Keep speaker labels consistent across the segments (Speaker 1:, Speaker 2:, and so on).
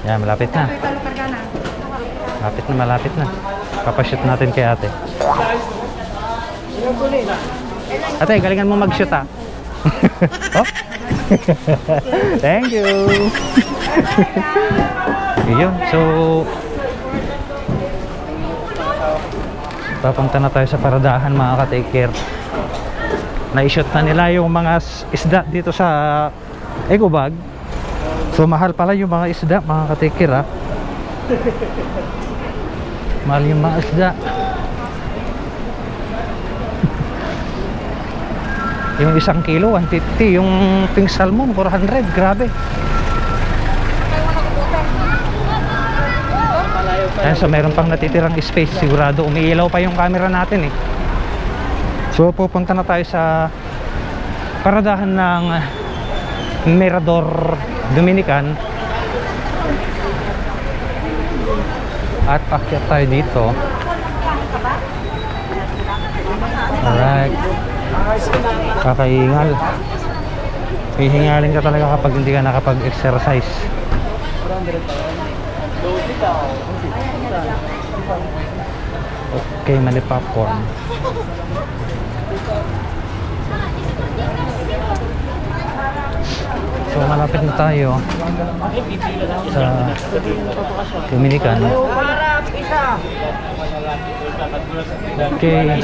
Speaker 1: Yan, malapit na. Malapit na. Papashoot natin kay ate. Ate, galingan mo mag-shoot ah. Oh? Thank you. Yun, so papunta na tayo sa paradahan mga ka-take care. Na-shoot na nila yung mga isda dito sa Eco Bag. So mahal pala yung mga isda mga ka-take care ah. Mahal yung mga isda. Yung 1 kilo 150, yung pink salmon 400, grabe. Ayan, so meron pang natitirang space, sigurado umiilaw pa yung camera natin eh. So pupunta na tayo sa paradahan ng Mirador Dominican at paakyat tayo dito. Alright, kakaingal. Hihingalin ka talaga kapag hindi ka nakapag-exercise. Okay, mali popcorn. So malapit na tayo sa Dominican. Okay,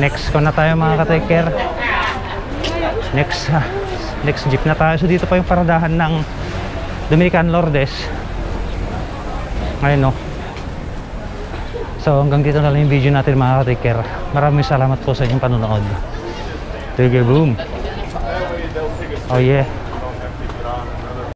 Speaker 1: next ko na tayo mga ka-take care. Next jeep na tayo. So dito pa yung paradahan ng Dominican Lourdes ngayon no. So hanggang dito na lang yung video natin mga ka-take care. Maraming salamat po sa inyong panonood. Sige, boom. Oh yeah.